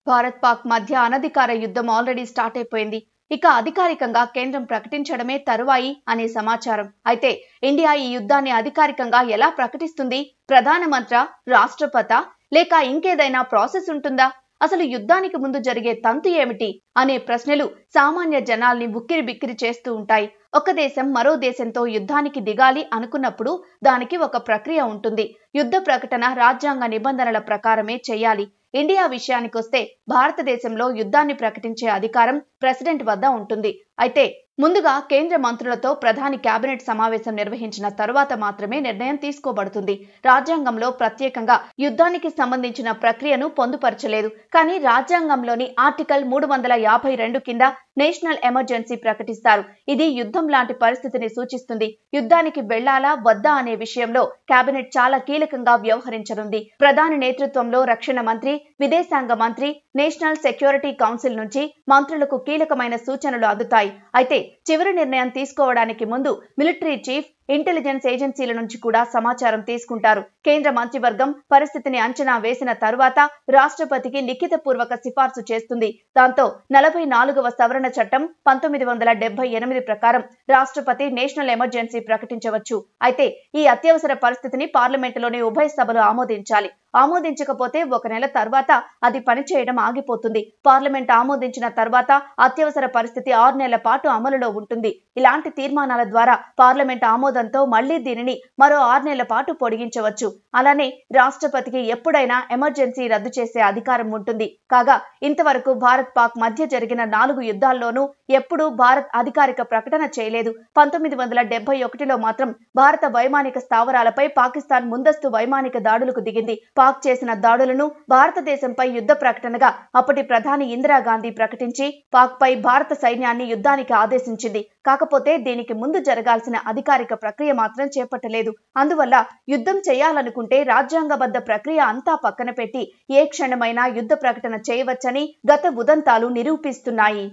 భారత్ పాక్ మధ్య అనధికార యుద్ధం ఆల్రెడీ స్టార్ట్ అయిపోయింది. ఇక అధికారికంగా కేంద్రం ప్రకటించడమే తరువాయి అనే సమాచారం. అయితే ఇండియా ఈ యుద్ధాన్ని అధికారికంగా ఎలా ప్రకటిస్తుంది? ప్రధానమంత్రి, రాష్ట్రపతి లేక ఇంకేదైనా ప్రాసెస్ ఉంటుందా? అసలు యుద్ధానికి ముందు జరిగే తంతు ఏమిటి అనే ప్రశ్నలు సామాన్య జనాల్ని ఉక్కిరిబిక్కిరి చేస్తూ ఉంటాయి. ఒక దేశం మరో దేశంతో యుద్ధానికి దిగాలి అనుకున్నప్పుడు దానికి ఒక ప్రక్రియ ఉంటుంది. యుద్ధ ప్రకటన రాజ్యాంగ నిబంధనల ప్రకారమే చేయాలి. ఇండియా విషయానికొస్తే భారతదేశంలో యుద్ధాన్ని ప్రకటించే అధికారం ప్రెసిడెంట్ వద్ద ఉంటుంది. అయితే ముందుగా కేంద్ర మంత్రులతో ప్రధాని కేబినెట్ సమావేశం నిర్వహించిన తరువాత మాత్రమే నిర్ణయం తీసుకోబడుతుంది. రాజ్యాంగంలో ప్రత్యేకంగా యుద్ధానికి సంబంధించిన ప్రక్రియను పొందుపరచలేదు. కానీ రాజ్యాంగంలోని ఆర్టికల్ 352 కింద నేషనల్ ఎమర్జెన్సీ ప్రకటిస్తారు. ఇది యుద్ధం లాంటి పరిస్థితిని సూచిస్తుంది. యుద్ధానికి వెళ్లాలా వద్దా అనే విషయంలో కేబినెట్ చాలా కీలకంగా వ్యవహరించనుంది. ప్రధాని నేతృత్వంలో రక్షణ మంత్రి, విదేశాంగ మంత్రి, నేషనల్ సెక్యూరిటీ కౌన్సిల్ నుంచి మంత్రులకు కీలకమైన సూచనలు అందుతాయి. అయితే చివరి నిర్ణయం తీసుకోవడానికి ముందు మిలిటరీ చీఫ్, ఇంటెలిజెన్స్ ఏజెన్సీల నుంచి కూడా సమాచారం తీసుకుంటారు. కేంద్ర మంత్రివర్గం పరిస్థితిని అంచనా వేసిన తరువాత రాష్ట్రపతికి లిఖితపూర్వక సిఫార్సు చేస్తుంది. దాంతో 44వ సవరణ చట్టం 1978 ప్రకారం రాష్ట్రపతి నేషనల్ ఎమర్జెన్సీ ప్రకటించవచ్చు. అయితే ఈ అత్యవసర పరిస్థితిని పార్లమెంటులోని ఉభయ సభలు ఆమోదించాలి. ఆమోదించకపోతే 1 నెల తర్వాత అది పనిచేయడం ఆగిపోతుంది. పార్లమెంట్ ఆమోదించిన తర్వాత అత్యవసర పరిస్థితి 6 నెలల పాటు అమలులో ఉంటుంది. ఇలాంటి తీర్మానాల ద్వారా పార్లమెంట్ ఆమోదంతో మళ్లీ దీనిని మరో 6 నెలల పాటు పొడిగించవచ్చు. అలానే రాష్ట్రపతికి ఎప్పుడైనా ఎమర్జెన్సీ రద్దు చేసే అధికారం ఉంటుంది. కాగా ఇంతవరకు భారత్ పాక్ మధ్య జరిగిన 4 యుద్ధాల్లోనూ ఎప్పుడూ భారత్ అధికారిక ప్రకటన చేయలేదు. 1971లో మాత్రం భారత వైమానిక స్థావరాలపై పాకిస్తాన్ ముందస్తు వైమానిక దాడులకు దిగింది. పాక్ చేసిన దాడులను భారతదేశంపై యుద్ధ ప్రకటనగా అప్పటి ప్రధాని ఇందిరాగాంధీ ప్రకటించి పాక్ పై భారత సైన్యాన్ని యుద్ధానికి ఆదేశించింది. కాకపోతే దీనికి ముందు జరగాల్సిన అధికారిక ప్రక్రియ మాత్రం చేపట్టలేదు. అందువల్ల యుద్ధం చేయాలనుకుంటే రాజ్యాంగబద్ధ ప్రక్రియ అంతా పక్కన పెట్టి ఏ క్షణమైనా యుద్ధ ప్రకటన చేయవచ్చని గత ఉదంతాలు నిరూపిస్తున్నాయి.